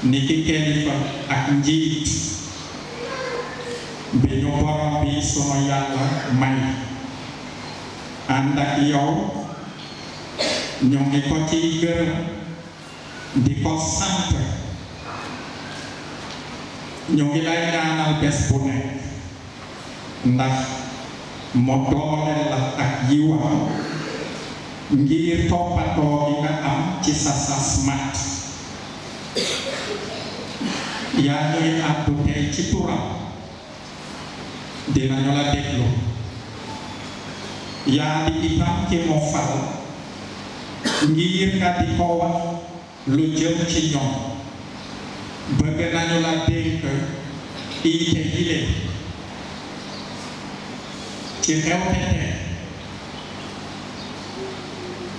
ni ki kilifa ak njiit bi ñu borom bi sunu Yàlla may ànd ak yow ñu ngi ko ciy gërëm di ko sant ñu ngi lay ñaanal bés bu nekk ndax mu dooleel la ak yiwam ngir toppatoo gi nga am ci sa sas mat yaa ñuy àddu tey ci turam dinañu la déglu yaa di itam ki mu fal ngir nga di ko wax lu jëm ci ñoom bëgg nañu la dénk iite yile ci xewtete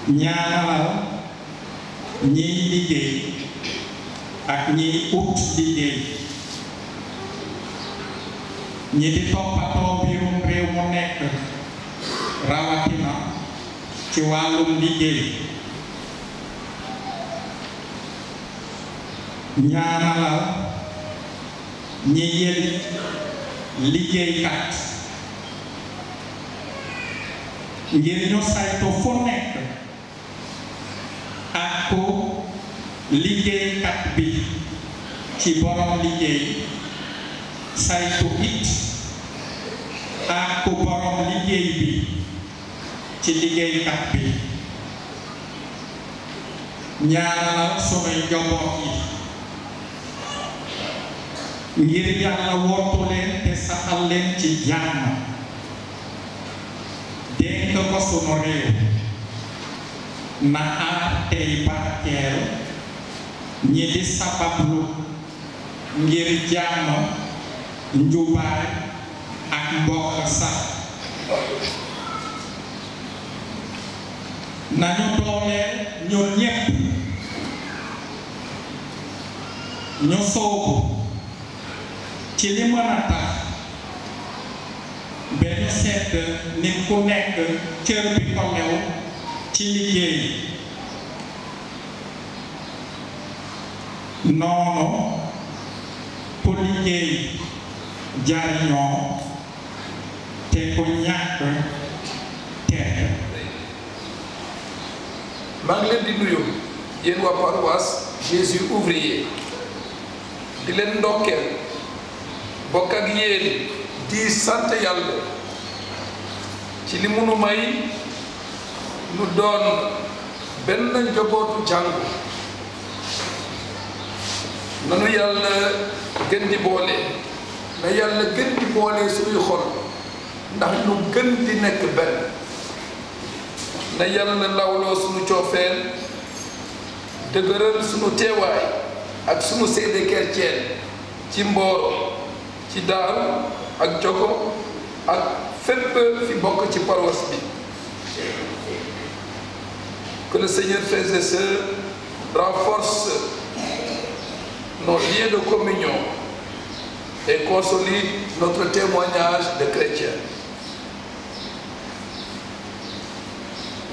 ñaanalal ñiy liggéey ak ñiy ut liggéey ñi di toppatoo mbirum réew mu nekk rawatina ci wàllum liggéey ñaanalal ñi yël liggéeykat ngir ñu saytu fu nekk ak ku liggéeykat bi ci borom liggéey saytu it ak ku borom liggéey bi ci liggéeykat bi ñaanal sunuy njaboot yi ngir Yàlla wottu leen te saxal leen ci jàmm dénk ko sunu réew na aar tey barkeel ñi di sabablu ngir jàmm njubaay ak mbokk sax nañu dooleel ñun ñépp ñu soobu ci li mën a tax benn seet nit ku nekk cër bi ko lew ci liggéey noonu ku liggéey jariñoo te ku ñàkk tedd maa ngi leen di nuyu yéen waa paroisse Jésus ouvrier di leen ndokkeel bokk ak yéen di sant Yàlla ci li munu may nu doon benn njabootu jàngu nanu Yàlla gën di boole na Yàlla gën di boole suñuy xol ndax nu gën di nekk benn na Yàlla lawloo suñu coofeel dëgëral suñu teewaay ak suñu seede chrétien ci Mboro ci Daaru ak Jogo ak fépp fi bokk ci paroisse bi. Que le Seigneur, frères et sœurs, renforce nos liens de communion et consolide notre témoignage de chrétien.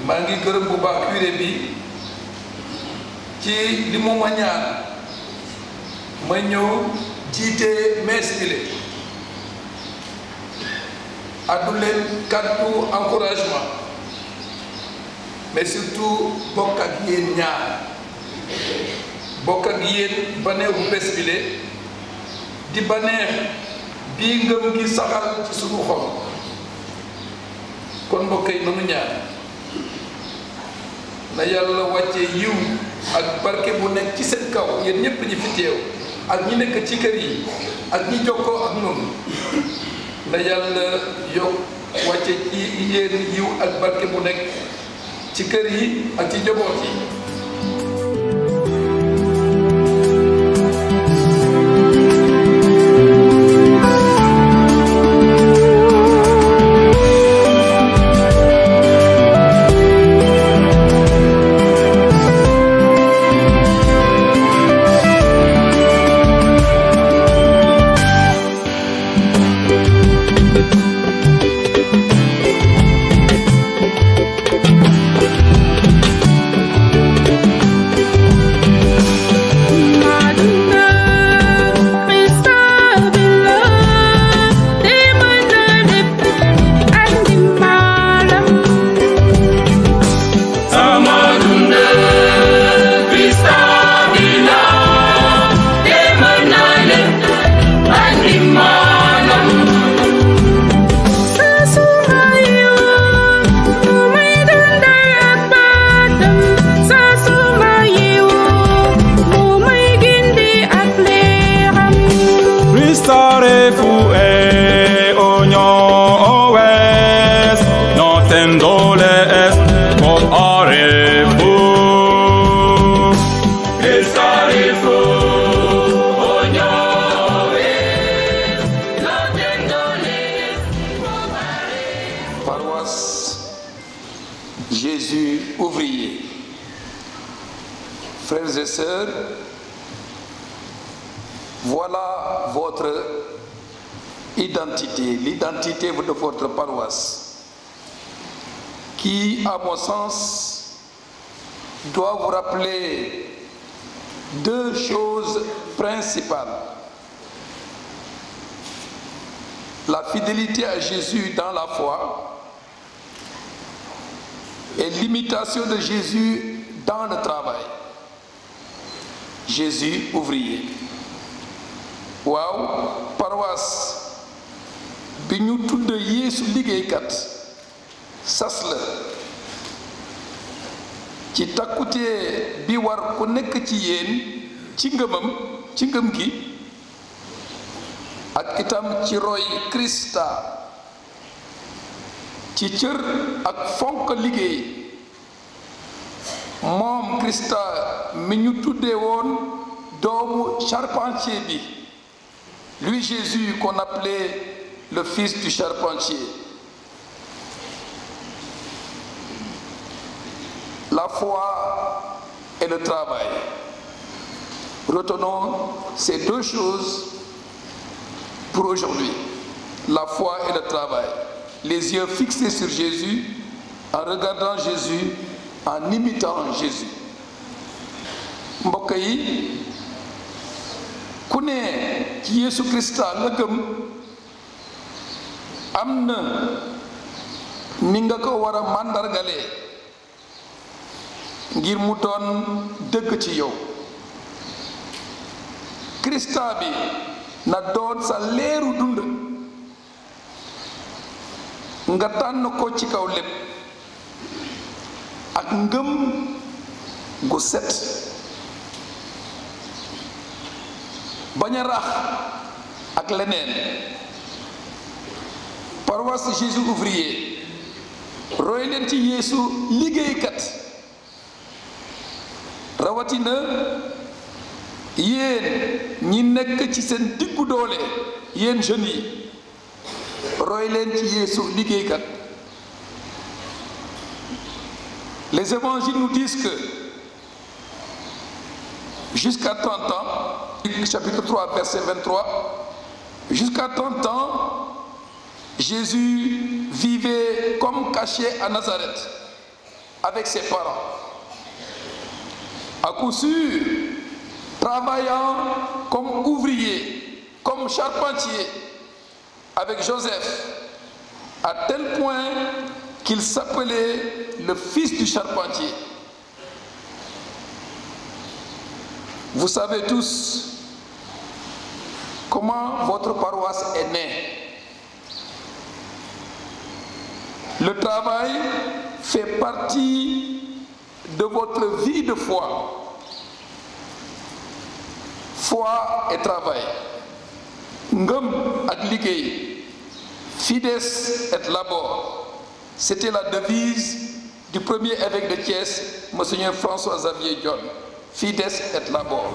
maa ngi gërëm bu baax curé bi ci li mu ma ñaan ma ñëw jiite messe bi addu leen kàddu encouragement mais surtout bokk ak yéen ñaar bokk ak yéen baneexu bés bi di baneex bii ngëm gi saxal ci sunu xol kon mbokk yi nanu ñaan na yàlla wàccee yiw ak barke bu nekk ci seen kaw yéen ñépp ñi fi teew ak ñi nekk ci kër yi ak ñi jokkoo ak noonu na yàlla yokk wàcce ci yéen yiw ak barke bu nekk ci kër yi ak ci njaboot yi. Jésus ouvrier. Frères et sœurs, voilà votre identité, l'identité de votre paroisse, qui, à mon sens, doit vous rappeler deux choses principales. La fidélité à Jésus dans la foi et l'imitation de Jésus dans le travail. Jésus ouvrier. waaw paroisse bi ñu tudd Yeesu liggéeykat sas la ci takkutee bi war ku nekk ci yéen ci ngëm gi ak itam ci roy Krista ci cër ak fonk liggéey moom Krista mi ñu tuddee woon doomu charpentier bi, lui Jésus qu'on appelait le fils du charpentier. La foi et le travail. Retenons ces deux choses pour aujourd'hui. La foi et le travail. Les yeux fixés sur Jésus, en regardant Jésus, en imitant Jésus. mbokk yi ku ne ci Yeesu Krista la gëm am na ni nga ko war a màndargalee ngir mu doon dëgg ci yow. Krista bi na doon sa leeru dund nga tànn ko ci kaw lépp ak ngëm gu set bañ a rax ak leneen. Paroisse Jésus ouvrier roy leen ci Yeesu liggéeykat rawatina yéen ñi nekk ci seen diggu doole yéen jeunes yi roy leen ci Yeesu liggéeykat. Les évangiles nous disent que jusqu'à 30 ans, chapitre 3, verset 23, jusqu'à 30 ans, Jésus vivait comme caché à Nazareth, avec ses parents. À coup sûr, travaillant comme ouvrier, comme charpentier, avec Joseph, à tel point qu'il s'appelait le fils du charpentier. Vous savez tous comment votre paroisse est née. Le travail fait partie de votre vie de foi. Foi et travail. Ngëm ak liggéey. Fides et labor. C'était la devise du premier évêque de Thiès, Monseigneur François-Xavier John. Fides et labor.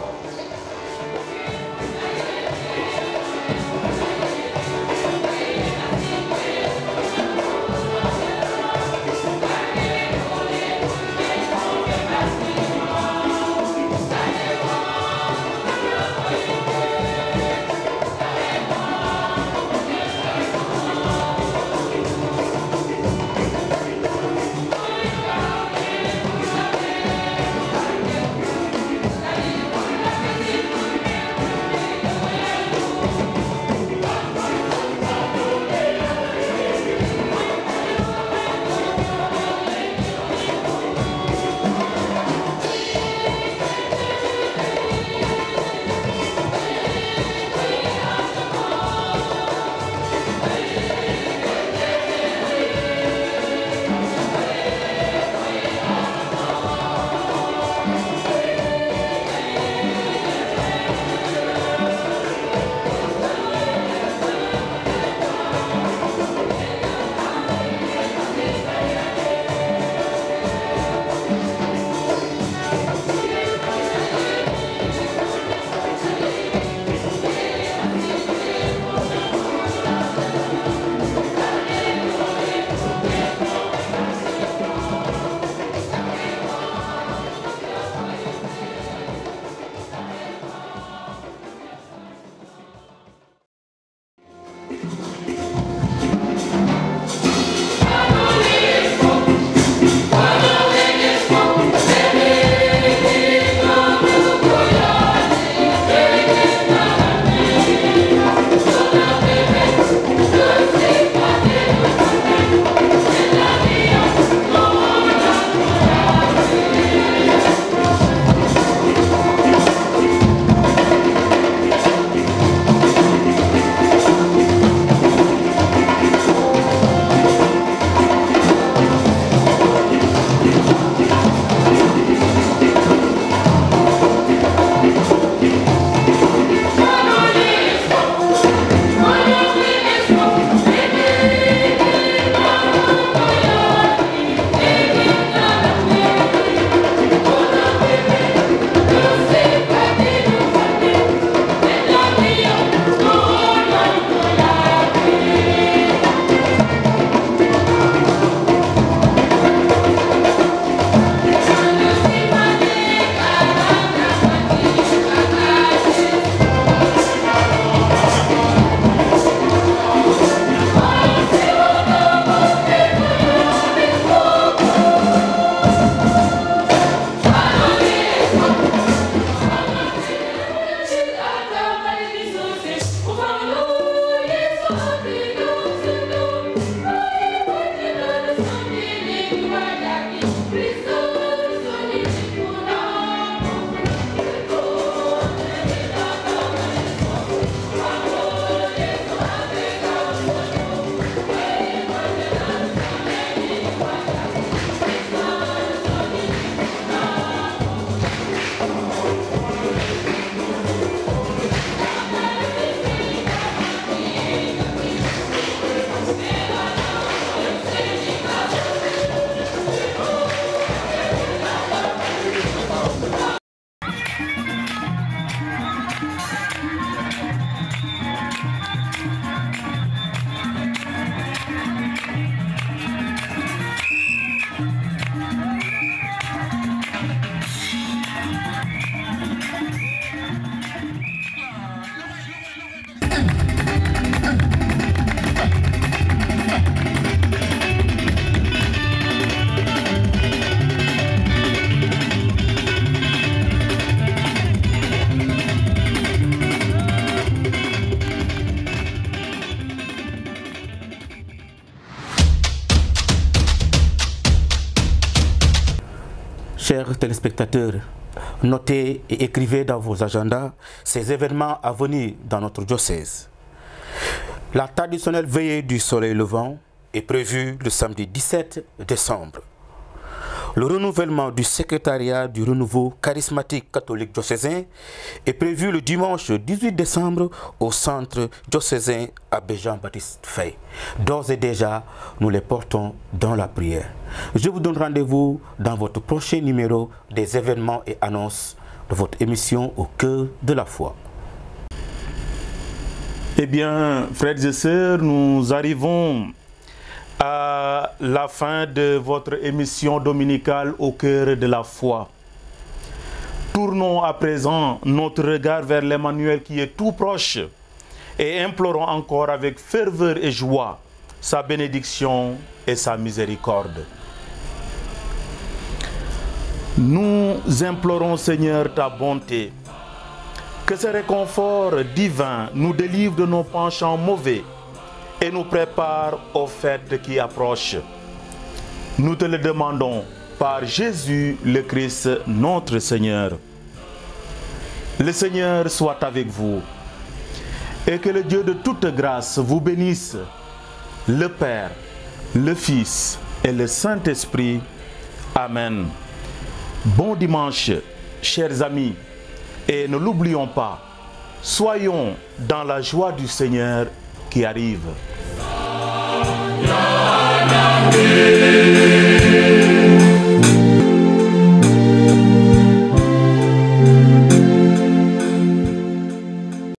Chers téléspectateurs, notez et écrivez dans vos agendas ces événements à venir dans notre diocèse. La traditionnelle veillée du soleil levant est prévue le samedi 17 décembre. Le renouvellement du secrétariat du renouveau charismatique catholique diocésain est prévu le dimanche 18 décembre au centre diocésain Abbé Jean-Baptiste Faye. D'ores et déjà, nous les portons dans la prière. Je vous donne rendez-vous dans votre prochain numéro des événements et annonces de votre émission Au cœur de la foi. Eh bien, frères et sœurs, nous arrivons à la fin de votre émission dominicale Au cœur de la foi. Tournons à présent notre regard vers l'Emmanuel qui est tout proche et implorons encore avec ferveur et joie sa bénédiction et sa miséricorde. Nous implorons, Seigneur, ta bonté, que ce réconfort divin nous délivre de nos penchants mauvais et nous prépare aux fêtes qui approchent. Nous te le demandons par Jésus le Christ, notre Seigneur. Le Seigneur soit avec vous et que le Dieu de toute grâce vous bénisse, le Père, le Fils et le Saint-Esprit. Amen. Bon dimanche, chers amis, et ne l'oublions pas, soyons dans la joie du Seigneur qui arrive. Yeah.